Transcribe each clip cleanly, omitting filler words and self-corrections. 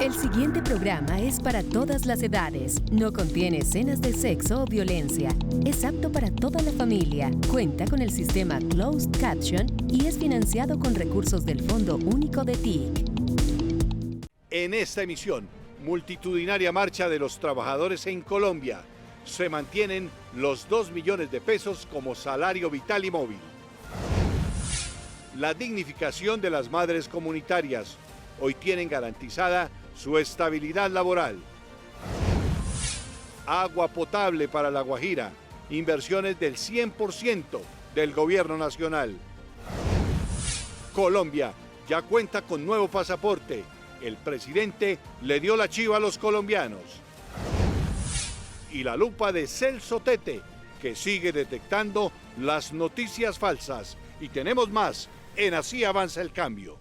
El siguiente programa es para todas las edades. No contiene escenas de sexo o violencia. Es apto para toda la familia. Cuenta con el sistema Closed Caption y es financiado con recursos del Fondo Único de TIC. En esta emisión, multitudinaria marcha de los trabajadores en Colombia. Se mantienen los 2 millones de pesos como salario vital y móvil. La dignificación de las madres comunitarias. Hoy tienen garantizada su estabilidad laboral. Agua potable para La Guajira. Inversiones del 100% del gobierno nacional. Colombia ya cuenta con nuevo pasaporte. El presidente le dio la chiva a los colombianos. Y la lupa de Celso Tete, que sigue detectando las noticias falsas. Y tenemos más en Así Avanza el Cambio.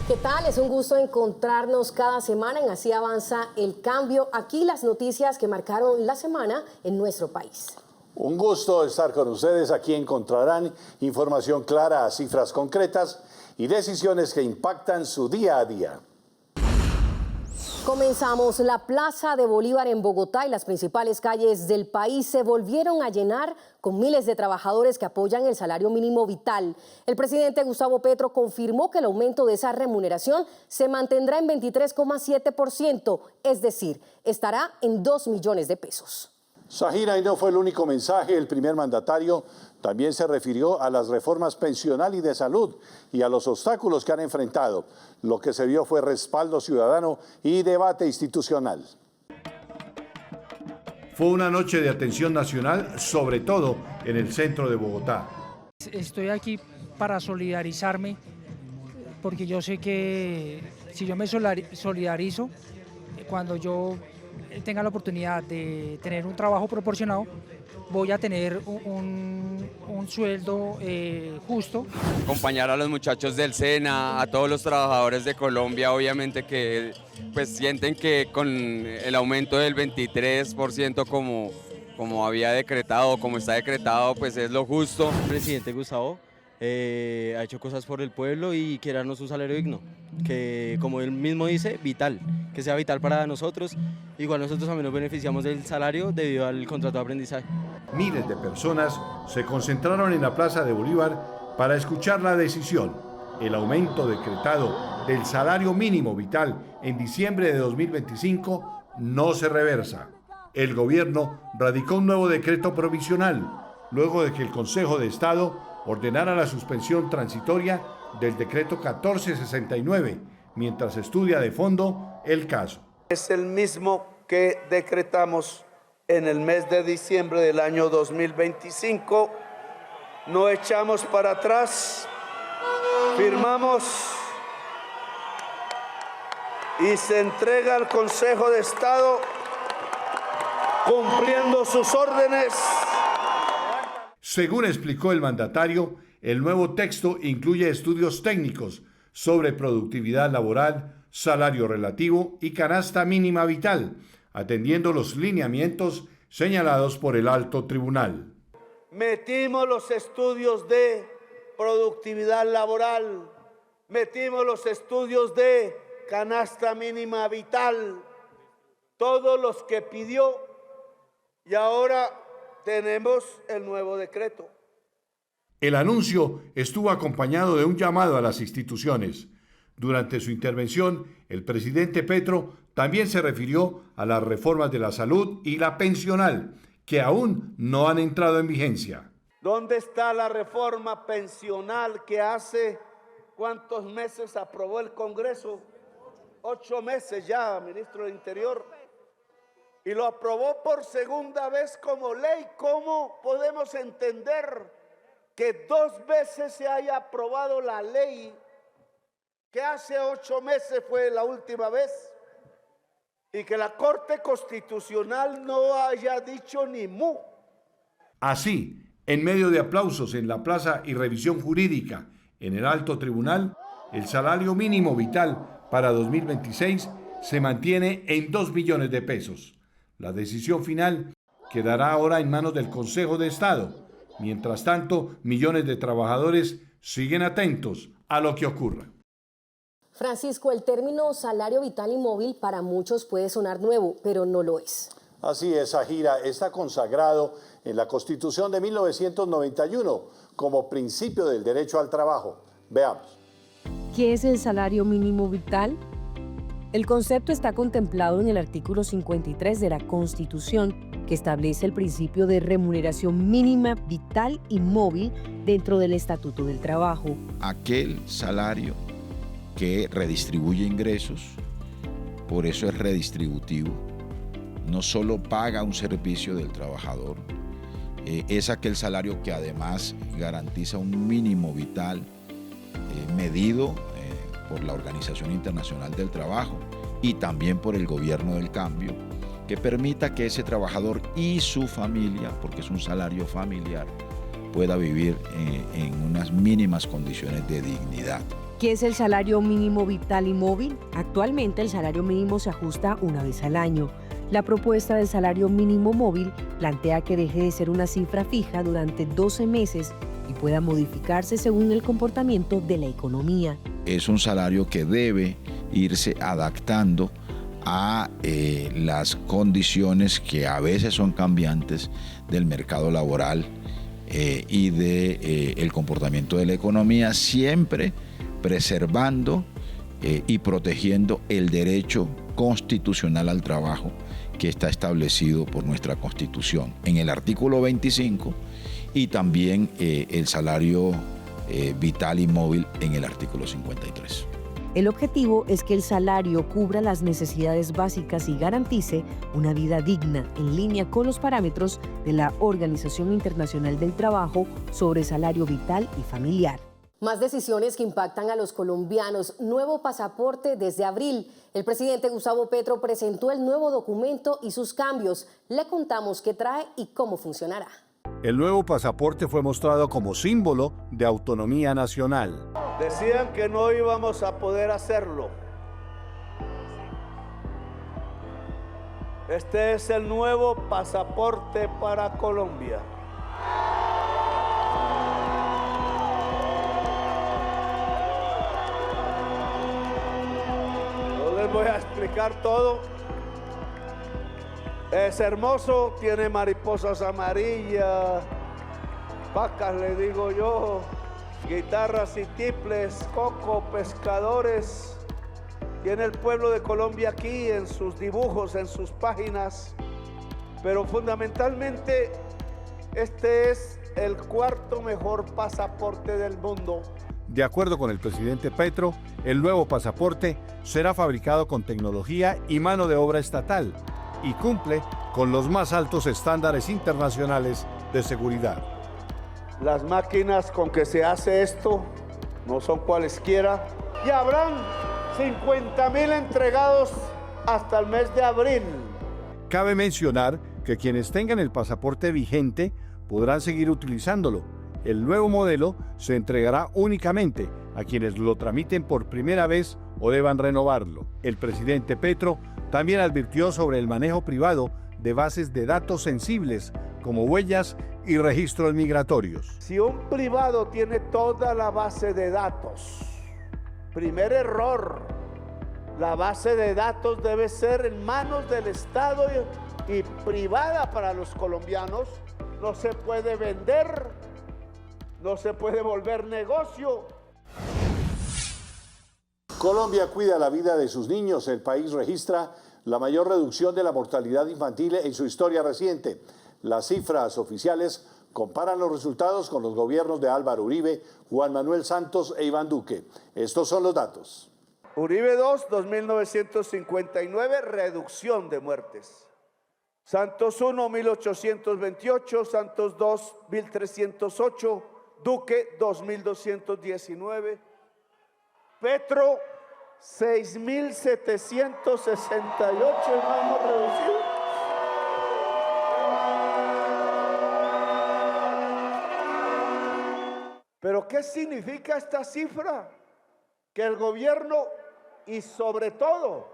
¿Qué tal? Es un gusto encontrarnos cada semana en Así Avanza el Cambio. Aquí las noticias que marcaron la semana en nuestro país. Un gusto estar con ustedes. Aquí encontrarán información clara, cifras concretas y decisiones que impactan su día a día. Comenzamos. La Plaza de Bolívar en Bogotá y las principales calles del país se volvieron a llenar con miles de trabajadores que apoyan el salario mínimo vital. El presidente Gustavo Petro confirmó que el aumento de esa remuneración se mantendrá en 23,7%, es decir, estará en 2 millones de pesos. Sajira, y no fue el único mensaje. El primer mandatario también se refirió a las reformas pensional y de salud y a los obstáculos que han enfrentado. Lo que se vio fue respaldo ciudadano y debate institucional. Fue una noche de atención nacional, sobre todo en el centro de Bogotá. Estoy aquí para solidarizarme, porque yo sé que si yo me solidarizo, cuando yo tenga la oportunidad de tener un trabajo proporcionado, voy a tener un sueldo justo. Acompañar a los muchachos del SENA, a todos los trabajadores de Colombia, obviamente que pues sienten que con el aumento del 23% como había decretado, como está decretado, pues es lo justo. El presidente Gustavo ha hecho cosas por el pueblo y quiere darnos un salario digno, que como él mismo dice, vital, que sea vital para nosotros. Igual nosotros también nos beneficiamos del salario debido al contrato de aprendizaje. Miles de personas se concentraron en la Plaza de Bolívar para escuchar la decisión. El aumento decretado del salario mínimo vital en diciembre de 2025 no se reversa. El gobierno radicó un nuevo decreto provisional, luego de que el Consejo de Estado ordenara la suspensión transitoria del decreto 1469, mientras estudia de fondo el caso. Es el mismo que decretamos en el mes de diciembre del año 2025. No echamos para atrás, firmamos y se entrega al Consejo de Estado cumpliendo sus órdenes. Según explicó el mandatario, el nuevo texto incluye estudios técnicos sobre productividad laboral, salario relativo y canasta mínima vital, atendiendo los lineamientos señalados por el alto tribunal. Metimos los estudios de productividad laboral, metimos los estudios de canasta mínima vital, todos los que pidió, y ahora tenemos el nuevo decreto. El anuncio estuvo acompañado de un llamado a las instituciones. Durante su intervención, el presidente Petro también se refirió a las reformas de la salud y la pensional, que aún no han entrado en vigencia. ¿Dónde está la reforma pensional que hace cuántos meses aprobó el Congreso? 8 meses ya, ministro del Interior. Y lo aprobó por segunda vez como ley. ¿Cómo podemos entender que 2 veces se haya aprobado la ley, que hace 8 meses fue la última vez, y que la Corte Constitucional no haya dicho ni mu? Así, en medio de aplausos en la plaza y revisión jurídica en el alto tribunal, el salario mínimo vital para 2026 se mantiene en 2 billones de pesos. La decisión final quedará ahora en manos del Consejo de Estado. Mientras tanto, millones de trabajadores siguen atentos a lo que ocurra. Francisco, el término salario vital y móvil para muchos puede sonar nuevo, pero no lo es. Así es, Zahira, está consagrado en la Constitución de 1991 como principio del derecho al trabajo. Veamos. ¿Qué es el salario mínimo vital? El concepto está contemplado en el artículo 53 de la Constitución, que establece el principio de remuneración mínima vital y móvil dentro del Estatuto del Trabajo. Aquel salario que redistribuye ingresos, por eso es redistributivo, no solo paga un servicio del trabajador, es aquel salario que además garantiza un mínimo vital medido por la Organización Internacional del Trabajo y también por el Gobierno del Cambio, que permita que ese trabajador y su familia, porque es un salario familiar, pueda vivir en unas mínimas condiciones de dignidad. ¿Qué es el salario mínimo vital y móvil? Actualmente el salario mínimo se ajusta una vez al año. La propuesta del salario mínimo móvil plantea que deje de ser una cifra fija durante 12 meses y pueda modificarse según el comportamiento de la economía. Es un salario que debe irse adaptando a las condiciones que a veces son cambiantes del mercado laboral y del comportamiento de la economía, siempre preservando y protegiendo el derecho constitucional al trabajo que está establecido por nuestra Constitución en el artículo 25 y también el salario vital y móvil en el artículo 53. El objetivo es que el salario cubra las necesidades básicas y garantice una vida digna en línea con los parámetros de la Organización Internacional del Trabajo sobre salario vital y familiar. Más decisiones que impactan a los colombianos. Nuevo pasaporte desde abril. El presidente Gustavo Petro presentó el nuevo documento y sus cambios. Le contamos qué trae y cómo funcionará. El nuevo pasaporte fue mostrado como símbolo de autonomía nacional. Decían que no íbamos a poder hacerlo. Este es el nuevo pasaporte para Colombia. No les voy a explicar todo. Es hermoso, tiene mariposas amarillas, vacas le digo yo, guitarras y tiples, coco, pescadores. Tiene el pueblo de Colombia aquí en sus dibujos, en sus páginas, pero fundamentalmente este es el cuarto mejor pasaporte del mundo. De acuerdo con el presidente Petro, el nuevo pasaporte será fabricado con tecnología y mano de obra estatal y cumple con los más altos estándares internacionales de seguridad. Las máquinas con que se hace esto no son cualesquiera y habrán 50.000 entregados hasta el mes de abril. Cabe mencionar que quienes tengan el pasaporte vigente podrán seguir utilizándolo. El nuevo modelo se entregará únicamente a quienes lo tramiten por primera vez o deban renovarlo. El presidente Petro también advirtió sobre el manejo privado de bases de datos sensibles como huellas y registros migratorios. Si un privado tiene toda la base de datos, primer error, la base de datos debe ser en manos del Estado y privada para los colombianos. No se puede vender, no se puede volver negocio. Colombia cuida la vida de sus niños. El país registra la mayor reducción de la mortalidad infantil en su historia reciente. Las cifras oficiales comparan los resultados con los gobiernos de Álvaro Uribe, Juan Manuel Santos e Iván Duque. Estos son los datos. Uribe 2, 2.959, reducción de muertes. Santos 1, 1.828, Santos 2, 1.308, Duque 2.219, Petro 6.768, hemos reducido. Pero ¿qué significa esta cifra? Que el gobierno y sobre todo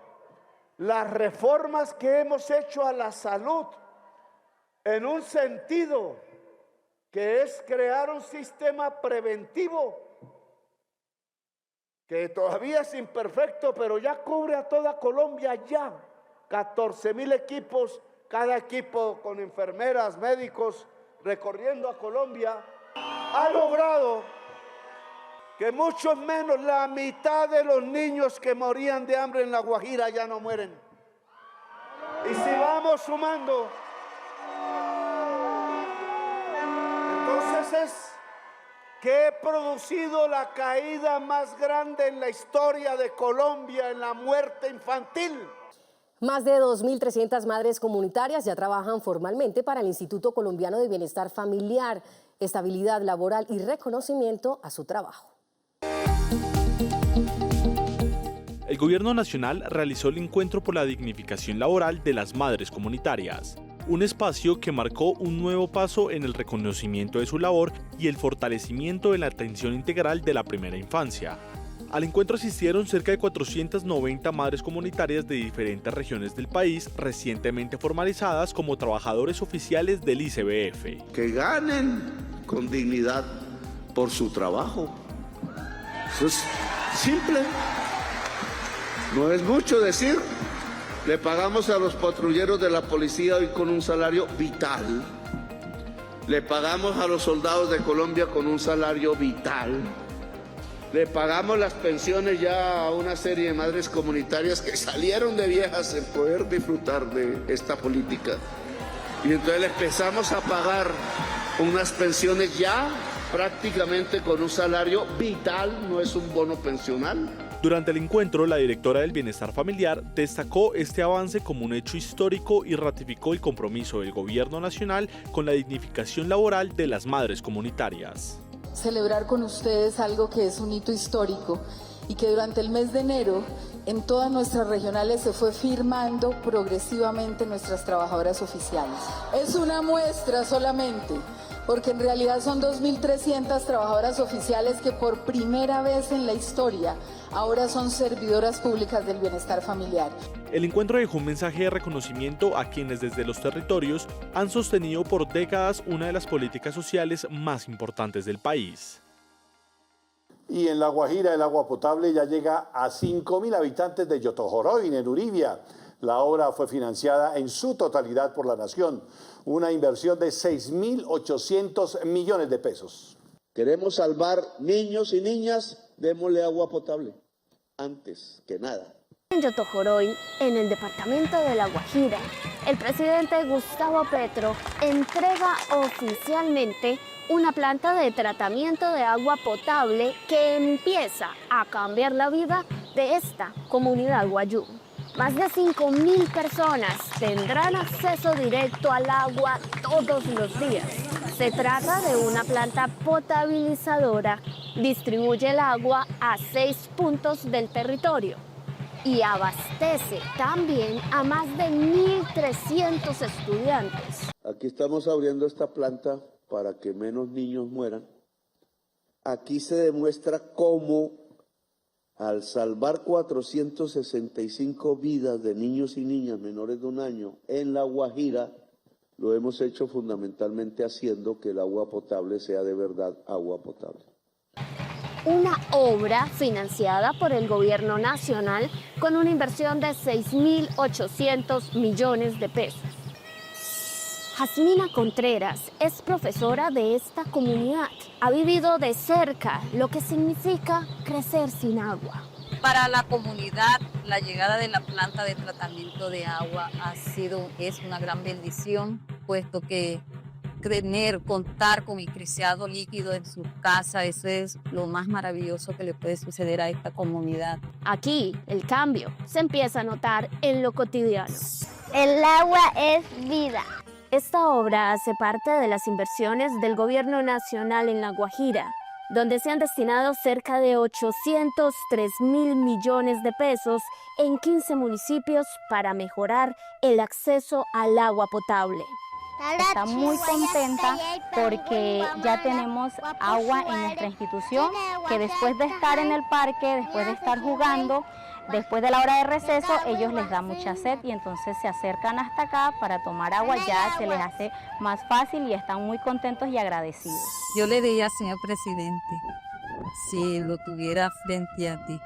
las reformas que hemos hecho a la salud en un sentido que es crear un sistema preventivo que todavía es imperfecto, pero ya cubre a toda Colombia ya. 14.000 equipos, cada equipo con enfermeras, médicos, recorriendo a Colombia, ha logrado que mucho menos la mitad de los niños que morían de hambre en La Guajira ya no mueren. Y si vamos sumando, entonces es que he producido la caída más grande en la historia de Colombia en la muerte infantil. Más de 2.300 madres comunitarias ya trabajan formalmente para el Instituto Colombiano de Bienestar Familiar, estabilidad laboral y reconocimiento a su trabajo. El Gobierno Nacional realizó el Encuentro por la Dignificación Laboral de las Madres Comunitarias, un espacio que marcó un nuevo paso en el reconocimiento de su labor y el fortalecimiento de la atención integral de la primera infancia. Al encuentro asistieron cerca de 490 madres comunitarias de diferentes regiones del país recientemente formalizadas como trabajadores oficiales del ICBF. Que ganen con dignidad por su trabajo. Eso es simple. No es mucho decir. Le pagamos a los patrulleros de la policía hoy con un salario vital. Le pagamos a los soldados de Colombia con un salario vital. Le pagamos las pensiones ya a una serie de madres comunitarias que salieron de viejas en poder disfrutar de esta política. Y entonces le empezamos a pagar unas pensiones ya prácticamente con un salario vital, no es un bono pensional. Durante el encuentro, la directora del Bienestar Familiar destacó este avance como un hecho histórico y ratificó el compromiso del Gobierno Nacional con la dignificación laboral de las madres comunitarias. Celebrar con ustedes algo que es un hito histórico y que durante el mes de enero en todas nuestras regionales se fue firmando progresivamente nuestras trabajadoras oficiales. Es una muestra solamente, porque en realidad son 2.300 trabajadoras oficiales que por primera vez en la historia ahora son servidoras públicas del bienestar familiar. El encuentro dejó un mensaje de reconocimiento a quienes desde los territorios han sostenido por décadas una de las políticas sociales más importantes del país. Y en La Guajira el agua potable ya llega a 5.000 habitantes de Yotojoroin, en Uribia. La obra fue financiada en su totalidad por la Nación, una inversión de 6.800 millones de pesos. Queremos salvar niños y niñas, démosle agua potable, antes que nada. En Yotojoroin, en el departamento de La Guajira, el presidente Gustavo Petro entrega oficialmente una planta de tratamiento de agua potable que empieza a cambiar la vida de esta comunidad guayú. Más de 5.000 personas tendrán acceso directo al agua todos los días. Se trata de una planta potabilizadora, distribuye el agua a 6 puntos del territorio y abastece también a más de 1.300 estudiantes. Aquí estamos abriendo esta planta para que menos niños mueran. Aquí se demuestra cómo al salvar 465 vidas de niños y niñas menores de 1 año en La Guajira, lo hemos hecho fundamentalmente haciendo que el agua potable sea de verdad agua potable. Una obra financiada por el Gobierno Nacional con una inversión de 6.800 millones de pesos. Jasmina Contreras es profesora de esta comunidad. Ha vivido de cerca lo que significa crecer sin agua. Para la comunidad, la llegada de la planta de tratamiento de agua es una gran bendición, puesto que contar con el creciado líquido en su casa, eso es lo más maravilloso que le puede suceder a esta comunidad. Aquí, el cambio se empieza a notar en lo cotidiano. El agua es vida. Esta obra hace parte de las inversiones del Gobierno Nacional en La Guajira, donde se han destinado cerca de 803.000 millones de pesos en 15 municipios para mejorar el acceso al agua potable. Está muy contenta porque ya tenemos agua en nuestra institución, que después de estar en el parque, después de estar jugando, después de la hora de receso ellos les da mucha sed y entonces se acercan hasta acá para tomar agua, ya se les hace más fácil y están muy contentos y agradecidos. Yo le diría al señor presidente, si lo tuviera frente a ti,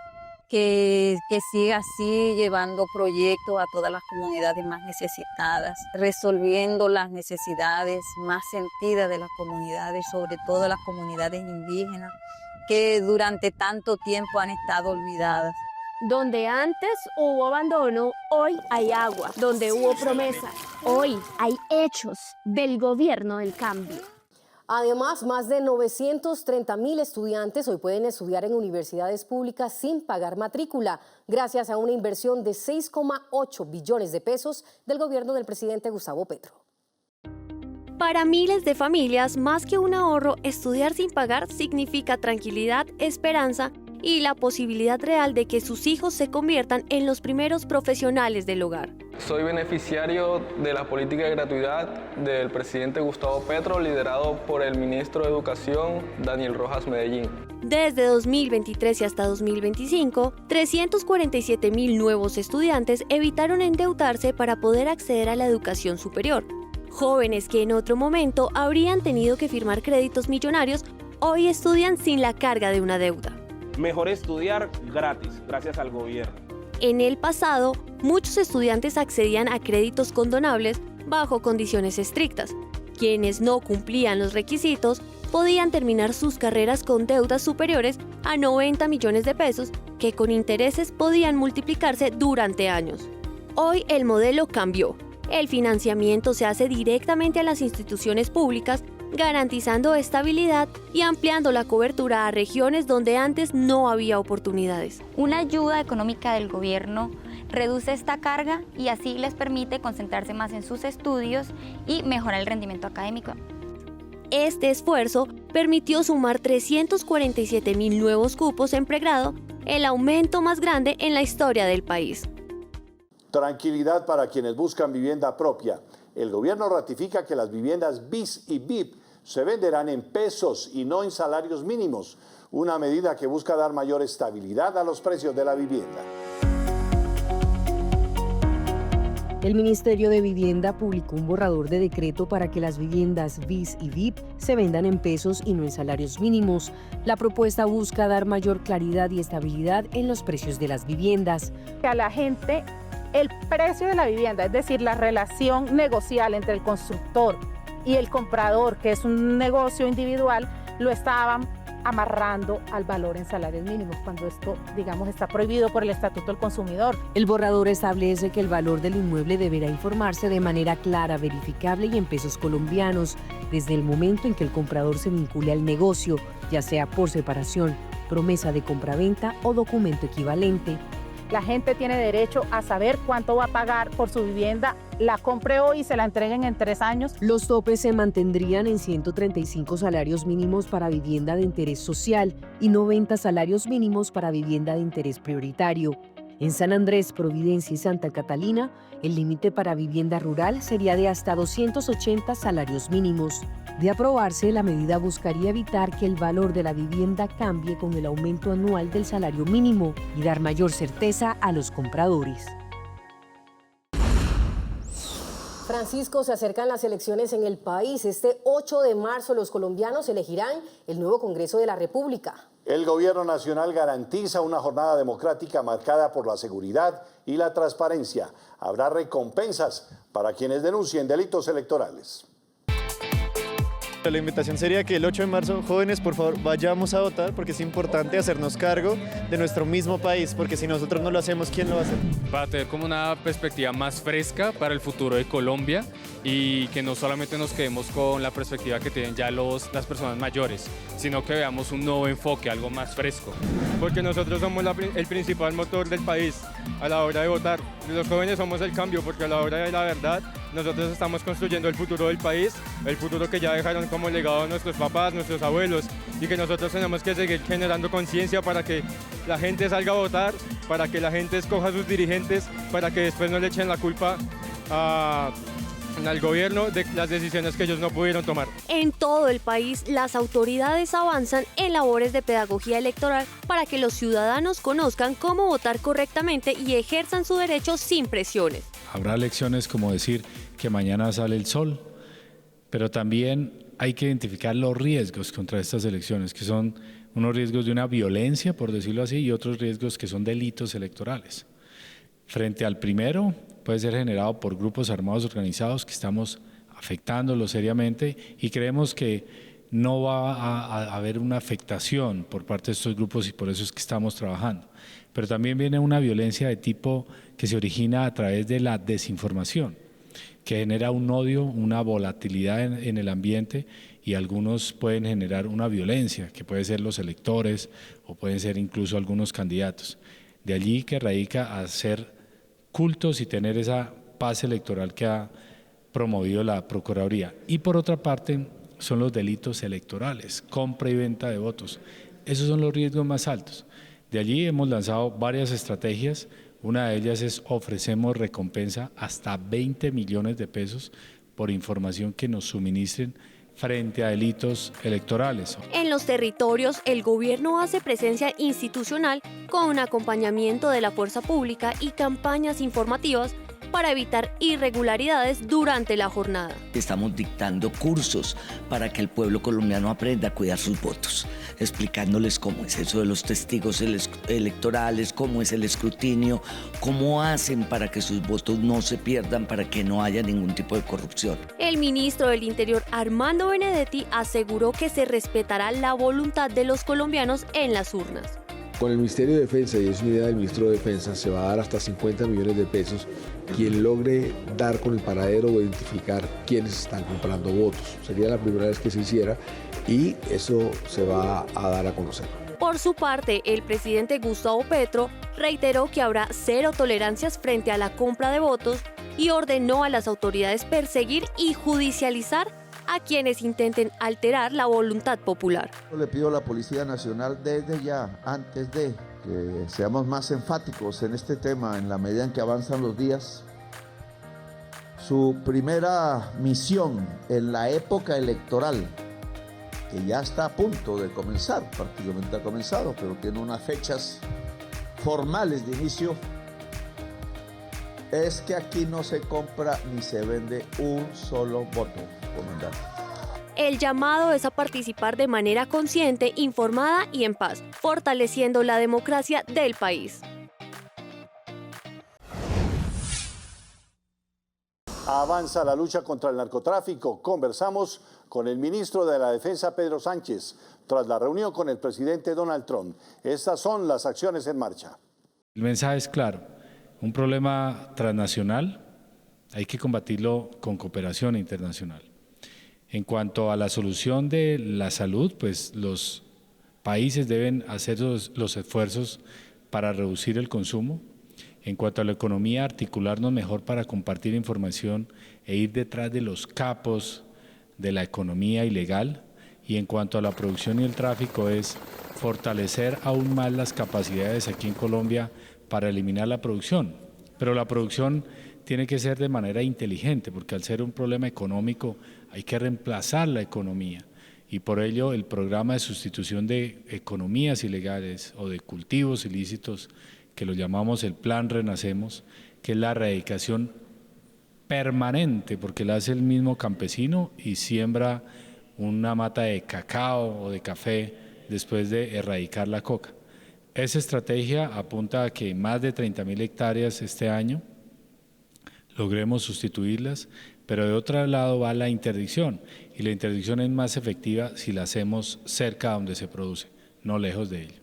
que siga así llevando proyectos a todas las comunidades más necesitadas, resolviendo las necesidades más sentidas de las comunidades, sobre todo las comunidades indígenas, que durante tanto tiempo han estado olvidadas. Donde antes hubo abandono, hoy hay agua. Donde hubo promesas, hoy hay hechos del gobierno del cambio. Además, más de 930.000 estudiantes hoy pueden estudiar en universidades públicas sin pagar matrícula, gracias a una inversión de 6,8 billones de pesos del gobierno del presidente Gustavo Petro. Para miles de familias, más que un ahorro, estudiar sin pagar significa tranquilidad, esperanza y la posibilidad real de que sus hijos se conviertan en los primeros profesionales del hogar. Soy beneficiario de la política de gratuidad del presidente Gustavo Petro, liderado por el ministro de Educación, Daniel Rojas Medellín. Desde 2023 y hasta 2025, 347.000 nuevos estudiantes evitaron endeudarse para poder acceder a la educación superior. Jóvenes que en otro momento habrían tenido que firmar créditos millonarios, hoy estudian sin la carga de una deuda. Mejor estudiar gratis, gracias al gobierno. En el pasado, muchos estudiantes accedían a créditos condonables bajo condiciones estrictas. Quienes no cumplían los requisitos podían terminar sus carreras con deudas superiores a 90 millones de pesos, que con intereses podían multiplicarse durante años. Hoy el modelo cambió. El financiamiento se hace directamente a las instituciones públicas, garantizando estabilidad y ampliando la cobertura a regiones donde antes no había oportunidades. Una ayuda económica del gobierno reduce esta carga y así les permite concentrarse más en sus estudios y mejorar el rendimiento académico. Este esfuerzo permitió sumar 347.000 nuevos cupos en pregrado, el aumento más grande en la historia del país. Tranquilidad para quienes buscan vivienda propia. El gobierno ratifica que las viviendas BIS y BIP se venderán en pesos y no en salarios mínimos, una medida que busca dar mayor estabilidad a los precios de la vivienda. El Ministerio de Vivienda publicó un borrador de decreto para que las viviendas BIS y BIP se vendan en pesos y no en salarios mínimos. La propuesta busca dar mayor claridad y estabilidad en los precios de las viviendas. A la gente, el precio de la vivienda, es decir, la relación negocial entre el constructor y el comprador, que es un negocio individual, lo estaban amarrando al valor en salarios mínimos, cuando esto, digamos, está prohibido por el Estatuto del Consumidor. El borrador establece que el valor del inmueble deberá informarse de manera clara, verificable y en pesos colombianos, desde el momento en que el comprador se vincule al negocio, ya sea por separación, promesa de compraventa o documento equivalente. La gente tiene derecho a saber cuánto va a pagar por su vivienda, la compre hoy y se la entreguen en 3 años. Los topes se mantendrían en 135 salarios mínimos para vivienda de interés social y 90 salarios mínimos para vivienda de interés prioritario. En San Andrés, Providencia y Santa Catalina, el límite para vivienda rural sería de hasta 280 salarios mínimos. De aprobarse, la medida buscaría evitar que el valor de la vivienda cambie con el aumento anual del salario mínimo y dar mayor certeza a los compradores. Francisco, se acercan las elecciones en el país. Este 8 de marzo los colombianos elegirán el nuevo Congreso de la República. El gobierno nacional garantiza una jornada democrática marcada por la seguridad y la transparencia. Habrá recompensas para quienes denuncien delitos electorales. La invitación sería que el 8 de marzo, jóvenes, por favor, vayamos a votar, porque es importante hacernos cargo de nuestro mismo país, porque si nosotros no lo hacemos, ¿quién lo va a hacer? Para tener como una perspectiva más fresca para el futuro de Colombia y que no solamente nos quedemos con la perspectiva que tienen ya las personas mayores, sino que veamos un nuevo enfoque, algo más fresco. Porque nosotros somos el principal motor del país a la hora de votar. Los jóvenes somos el cambio, porque a la hora de la verdad nosotros estamos construyendo el futuro del país, el futuro que ya dejaron como legado nuestros papás, nuestros abuelos, y que nosotros tenemos que seguir generando conciencia para que la gente salga a votar, para que la gente escoja a sus dirigentes, para que después no le echen la culpa a al gobierno de las decisiones que ellos no pudieron tomar. En todo el país, las autoridades avanzan en labores de pedagogía electoral para que los ciudadanos conozcan cómo votar correctamente y ejerzan su derecho sin presiones. Habrá lecciones como decir que mañana sale el sol, pero también hay que identificar los riesgos contra estas elecciones, que son unos riesgos de una violencia, por decirlo así, y otros riesgos que son delitos electorales. Frente al primero, puede ser generado por grupos armados organizados que estamos afectándolos seriamente y creemos que no va a haber una afectación por parte de estos grupos y por eso es que estamos trabajando. Pero también viene una violencia de tipo que se origina a través de la desinformación, que genera un odio, una volatilidad en el ambiente y algunos pueden generar una violencia, que puede ser los electores o pueden ser incluso algunos candidatos. De allí que radica a ser cultos y tener esa paz electoral que ha promovido la Procuraduría. Y por otra parte son los delitos electorales, compra y venta de votos. Esos son los riesgos más altos. De allí hemos lanzado varias estrategias. Una de ellas es ofrecemos recompensa hasta 20 millones de pesos por información que nos suministren frente a delitos electorales. En los territorios, el gobierno hace presencia institucional con un acompañamiento de la fuerza pública y campañas informativas para evitar irregularidades durante la jornada. Estamos dictando cursos para que el pueblo colombiano aprenda a cuidar sus votos, explicándoles cómo es eso de los testigos electorales, cómo es el escrutinio, cómo hacen para que sus votos no se pierdan, para que no haya ningún tipo de corrupción. El ministro del Interior, Armando Benedetti, aseguró que se respetará la voluntad de los colombianos en las urnas. Con el Ministerio de Defensa, y es una idea del Ministro de Defensa, se va a dar hasta 50 millones de pesos quien logre dar con el paradero o identificar quiénes están comprando votos. Sería la primera vez que se hiciera y eso se va a dar a conocer. Por su parte, el presidente Gustavo Petro reiteró que habrá cero tolerancias frente a la compra de votos y ordenó a las autoridades perseguir y judicializar a quienes intenten alterar la voluntad popular. Le pido a la Policía Nacional desde ya, antes de que seamos más enfáticos en este tema en la medida en que avanzan los días. Su primera misión en la época electoral, que ya está a punto de comenzar, prácticamente ha comenzado, pero tiene unas fechas formales de inicio, es que aquí no se compra ni se vende un solo voto, comandante. El llamado es a participar de manera consciente, informada y en paz, fortaleciendo la democracia del país. Avanza la lucha contra el narcotráfico. Conversamos con el ministro de la Defensa, Pedro Sánchez, tras la reunión con el presidente Donald Trump. Estas son las acciones en marcha. El mensaje es claro, un problema transnacional, hay que combatirlo con cooperación internacional. En cuanto a la solución de la salud, pues los países deben hacer los esfuerzos para reducir el consumo. En cuanto a la economía, articularnos mejor para compartir información e ir detrás de los capos de la economía ilegal. Y en cuanto a la producción y el tráfico, es fortalecer aún más las capacidades aquí en Colombia para eliminar la producción. Pero la producción tiene que ser de manera inteligente, porque al ser un problema económico hay que reemplazar la economía. Y por ello el programa de sustitución de economías ilegales o de cultivos ilícitos, que lo llamamos el Plan Renacemos, que es la erradicación permanente, porque la hace el mismo campesino y siembra una mata de cacao o de café después de erradicar la coca. Esa estrategia apunta a que más de 30.000 hectáreas este año logremos sustituirlas, pero de otro lado va la interdicción, y la interdicción es más efectiva si la hacemos cerca de donde se produce, no lejos de ella.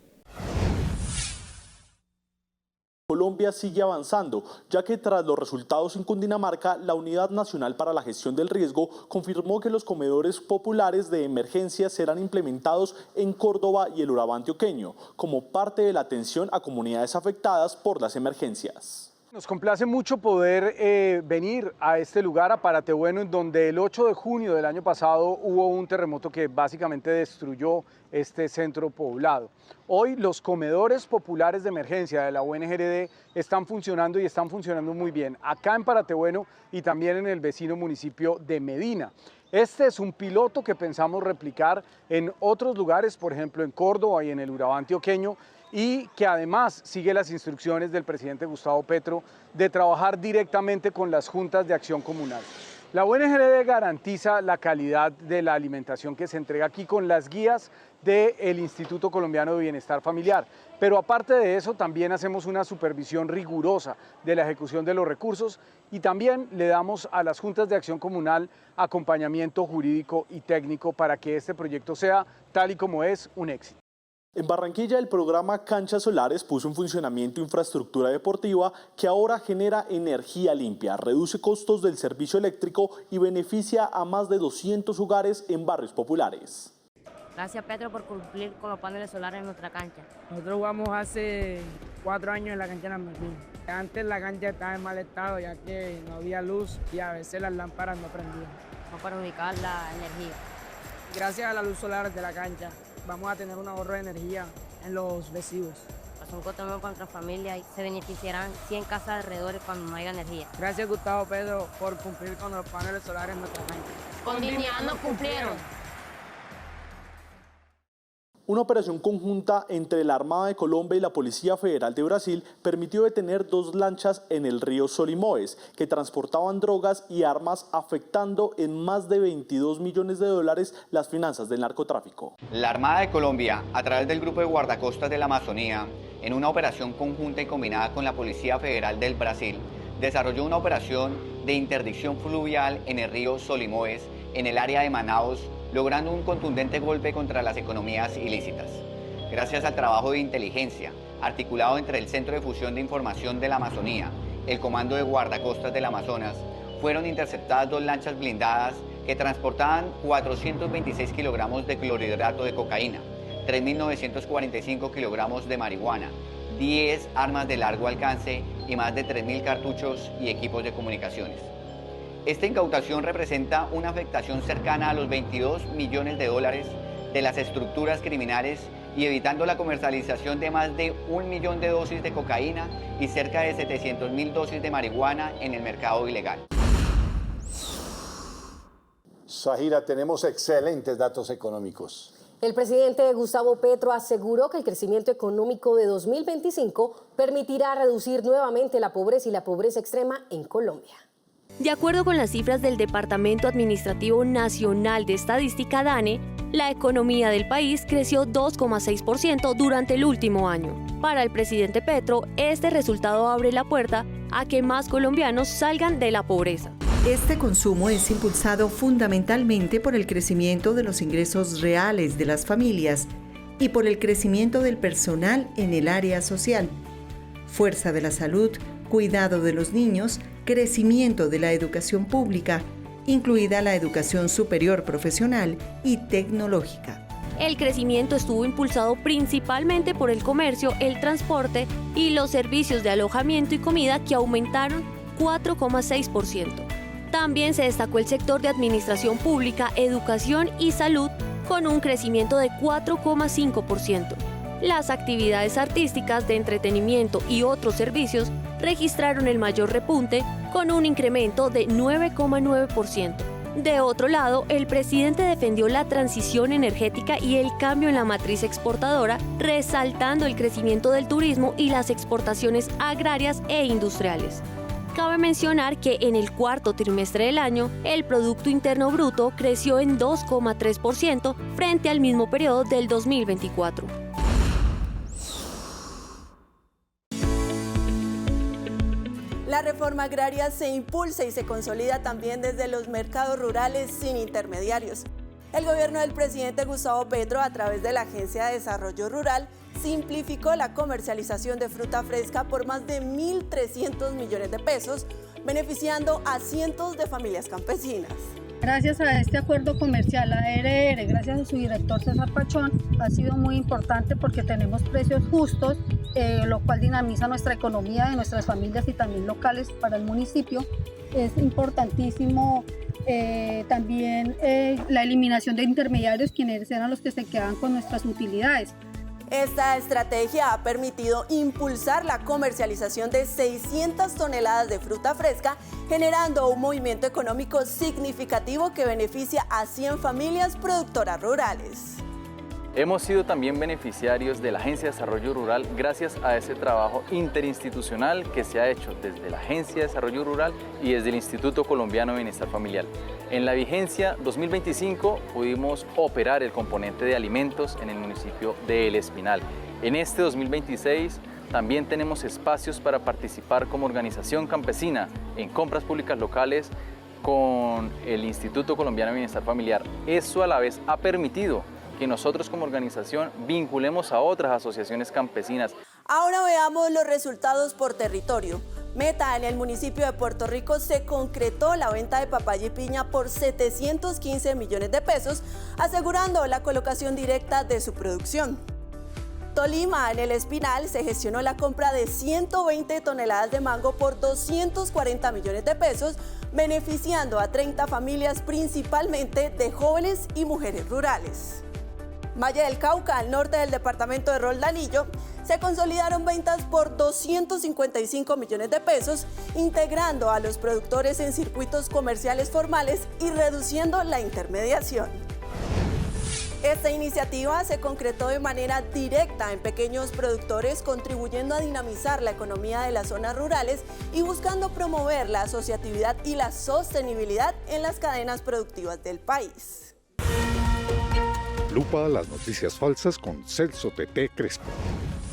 Colombia sigue avanzando, ya que tras los resultados en Cundinamarca, la Unidad Nacional para la Gestión del Riesgo confirmó que los comedores populares de emergencia serán implementados en Córdoba y el Urabá antioqueño, como parte de la atención a comunidades afectadas por las emergencias. Nos complace mucho poder venir a este lugar, a Paratebueno, en donde el 8 de junio del año pasado hubo un terremoto que básicamente destruyó este centro poblado. Hoy los comedores populares de emergencia de la UNGRD están funcionando y están funcionando muy bien, acá en Paratebueno y también en el vecino municipio de Medina. Este es un piloto que pensamos replicar en otros lugares, por ejemplo en Córdoba y en el Urabá antioqueño, y que además sigue las instrucciones del presidente Gustavo Petro de trabajar directamente con las juntas de acción comunal. La UNGRD garantiza la calidad de la alimentación que se entrega aquí con las guías del Instituto Colombiano de Bienestar Familiar, pero aparte de eso también hacemos una supervisión rigurosa de la ejecución de los recursos y también le damos a las juntas de acción comunal acompañamiento jurídico y técnico para que este proyecto sea, tal y como es, un éxito. En Barranquilla, el programa Canchas Solares puso en funcionamiento infraestructura deportiva que ahora genera energía limpia, reduce costos del servicio eléctrico y beneficia a más de 200 hogares en barrios populares. Gracias, Petro, por cumplir con los paneles solares en nuestra cancha. Nosotros jugamos hace 4 años en la cancha de San Martín. Antes la cancha estaba en mal estado ya que no había luz y a veces las lámparas no prendían. No perjudicar la energía. Gracias a la luz solar de la cancha vamos a tener un ahorro de energía en los recibos. Es un costo nuevo para nuestra familia y se beneficiarán 100 casas alrededor cuando no haya energía. Gracias, Gustavo Petro, por cumplir con los paneles solares en nuestra cancha. Con dignidad nos cumplieron. Una operación conjunta entre la Armada de Colombia y la Policía Federal de Brasil permitió detener 2 lanchas en el río Solimões que transportaban drogas y armas, afectando en más de $22 millones las finanzas del narcotráfico. La Armada de Colombia, a través del Grupo de Guardacostas de la Amazonía, en una operación conjunta y combinada con la Policía Federal del Brasil, desarrolló una operación de interdicción fluvial en el río Solimões, en el área de Manaus, logrando un contundente golpe contra las economías ilícitas. Gracias al trabajo de inteligencia, articulado entre el Centro de Fusión de Información de la Amazonía, el Comando de Guardacostas del Amazonas, fueron interceptadas 2 lanchas blindadas que transportaban 426 kilogramos de clorhidrato de cocaína, 3.945 kilogramos de marihuana, 10 armas de largo alcance y más de 3.000 cartuchos y equipos de comunicaciones. Esta incautación representa una afectación cercana a los $22 millones de las estructuras criminales y evitando la comercialización de más de 1 millón de dosis de cocaína y cerca de 700.000 dosis de marihuana en el mercado ilegal. Zahira, tenemos excelentes datos económicos. El presidente Gustavo Petro aseguró que el crecimiento económico de 2025 permitirá reducir nuevamente la pobreza y la pobreza extrema en Colombia. De acuerdo con las cifras del Departamento Administrativo Nacional de Estadística DANE, la economía del país creció 2,6% durante el último año. Para el presidente Petro, este resultado abre la puerta a que más colombianos salgan de la pobreza. Este consumo es impulsado fundamentalmente por el crecimiento de los ingresos reales de las familias y por el crecimiento del personal en el área social, fuerza de la salud, cuidado de los niños, crecimiento de la educación pública, incluida la educación superior profesional y tecnológica. El crecimiento estuvo impulsado principalmente por el comercio, el transporte y los servicios de alojamiento y comida que aumentaron 4,6%. También se destacó el sector de administración pública, educación y salud con un crecimiento de 4,5%. Las actividades artísticas, de entretenimiento y otros servicios registraron el mayor repunte con un incremento de 9,9%. De otro lado, el presidente defendió la transición energética y el cambio en la matriz exportadora, resaltando el crecimiento del turismo y las exportaciones agrarias e industriales. Cabe mencionar que en el cuarto trimestre del año, el Producto Interno Bruto creció en 2,3% frente al mismo periodo del 2024. La reforma agraria se impulsa y se consolida también desde los mercados rurales sin intermediarios. El gobierno del presidente Gustavo Petro, a través de la Agencia de Desarrollo Rural, simplificó la comercialización de fruta fresca por más de 1.300 millones de pesos, beneficiando a cientos de familias campesinas. Gracias a este acuerdo comercial, la ARR, gracias a su director César Pachón, ha sido muy importante porque tenemos precios justos, lo cual dinamiza nuestra economía de nuestras familias y también locales para el municipio. Es importantísimo también la eliminación de intermediarios, quienes eran los que se quedaban con nuestras utilidades. Esta estrategia ha permitido impulsar la comercialización de 600 toneladas de fruta fresca, generando un movimiento económico significativo que beneficia a 100 familias productoras rurales. Hemos sido también beneficiarios de la Agencia de Desarrollo Rural gracias a ese trabajo interinstitucional que se ha hecho desde la Agencia de Desarrollo Rural y desde el Instituto Colombiano de Bienestar Familiar. En la vigencia 2025 pudimos operar el componente de alimentos en el municipio de El Espinal. En este 2026 también tenemos espacios para participar como organización campesina en compras públicas locales con el Instituto Colombiano de Bienestar Familiar. Eso a la vez ha permitido que nosotros como organización vinculemos a otras asociaciones campesinas. Ahora veamos los resultados por territorio. Meta, en el municipio de Puerto Rico se concretó la venta de papaya y piña por 715 millones de pesos, asegurando la colocación directa de su producción. Tolima, en El Espinal, se gestionó la compra de 120 toneladas de mango por 240 millones de pesos, beneficiando a 30 familias, principalmente de jóvenes y mujeres rurales. Valle del Cauca, al norte del departamento de Roldanillo, se consolidaron ventas por 255 millones de pesos, integrando a los productores en circuitos comerciales formales y reduciendo la intermediación. Esta iniciativa se concretó de manera directa en pequeños productores, contribuyendo a dinamizar la economía de las zonas rurales y buscando promover la asociatividad y la sostenibilidad en las cadenas productivas del país. Lupa las noticias falsas con Celso Tete Crespo.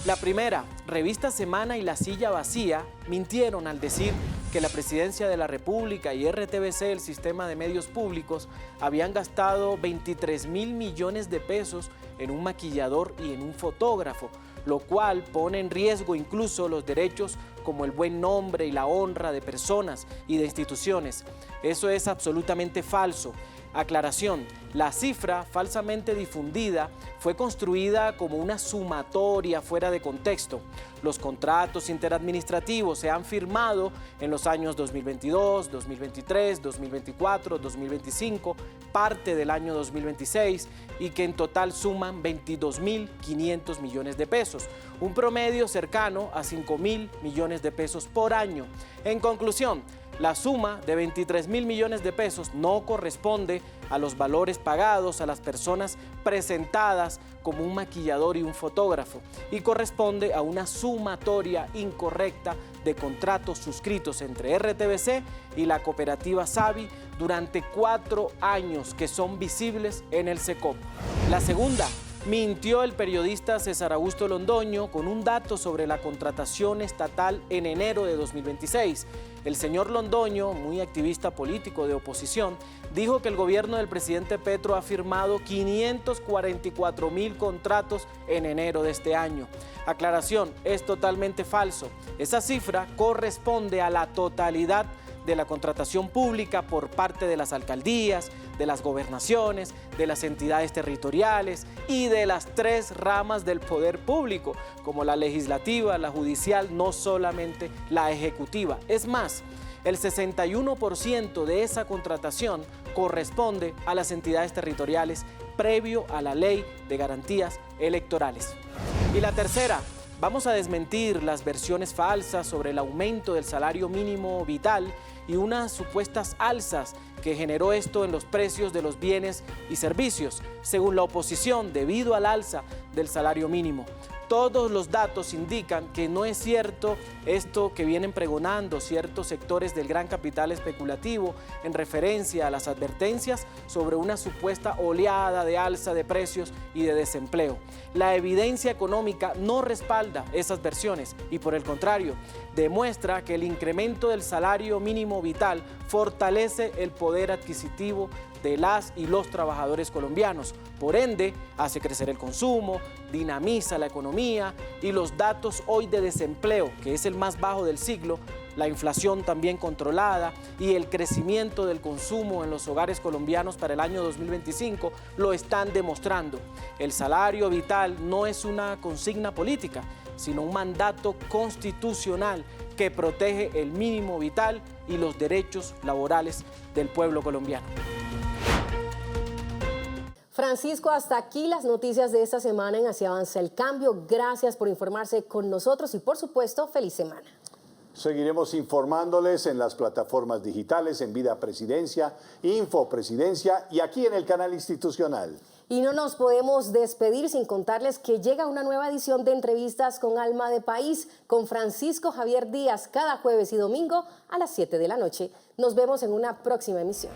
La primera, Revista Semana y La Silla Vacía, mintieron al decir que la Presidencia de la República y RTBC, el sistema de medios públicos, habían gastado 23.000 millones de pesos en un maquillador y en un fotógrafo, lo cual pone en riesgo incluso los derechos como el buen nombre y la honra de personas y de instituciones. Eso es absolutamente falso. Aclaración, la cifra falsamente difundida fue construida como una sumatoria fuera de contexto. Los contratos interadministrativos se han firmado en los años 2022, 2023, 2024, 2025, parte del año 2026 y que en total suman 22.500 millones de pesos, un promedio cercano a 5.000 millones de pesos por año. En conclusión, la suma de 23.000 millones de pesos no corresponde a los valores pagados a las personas presentadas como un maquillador y un fotógrafo y corresponde a una sumatoria incorrecta de contratos suscritos entre RTBC y la cooperativa Savi durante 4 años que son visibles en el SECOP. La segunda, mintió el periodista César Augusto Londoño con un dato sobre la contratación estatal en enero de 2026. El señor Londoño, muy activista político de oposición, dijo que el gobierno del presidente Petro ha firmado 544.000 contratos en enero de este año. Aclaración, es totalmente falso. Esa cifra corresponde a la totalidad de la contratación pública por parte de las alcaldías, de las gobernaciones, de las entidades territoriales y de las 3 ramas del poder público, como la legislativa, la judicial, no solamente la ejecutiva. Es más, el 61% de esa contratación corresponde a las entidades territoriales previo a la ley de garantías electorales. Y la tercera, vamos a desmentir las versiones falsas sobre el aumento del salario mínimo vital y unas supuestas alzas que generó esto en los precios de los bienes y servicios, según la oposición, debido al alza del salario mínimo. Todos los datos indican que no es cierto esto que vienen pregonando ciertos sectores del gran capital especulativo en referencia a las advertencias sobre una supuesta oleada de alza de precios y de desempleo. La evidencia económica no respalda esas versiones y, por el contrario, demuestra que el incremento del salario mínimo vital fortalece el poder adquisitivo de las y los trabajadores colombianos. Por ende, hace crecer el consumo, dinamiza la economía y los datos hoy de desempleo, que es el más bajo del siglo, la inflación también controlada y el crecimiento del consumo en los hogares colombianos para el año 2025 lo están demostrando. El salario vital no es una consigna política, sino un mandato constitucional que protege el mínimo vital y los derechos laborales del pueblo colombiano. Francisco, hasta aquí las noticias de esta semana en Así Avanza el Cambio. Gracias por informarse con nosotros y, por supuesto, feliz semana. Seguiremos informándoles en las plataformas digitales, en Vida Presidencia, Info Presidencia y aquí en el canal institucional. Y no nos podemos despedir sin contarles que llega una nueva edición de Entrevistas con Alma de País con Francisco Javier Díaz cada jueves y domingo a las 7 de la noche. Nos vemos en una próxima emisión.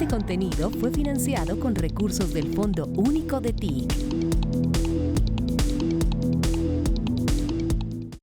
Este contenido fue financiado con recursos del Fondo Único de TIC.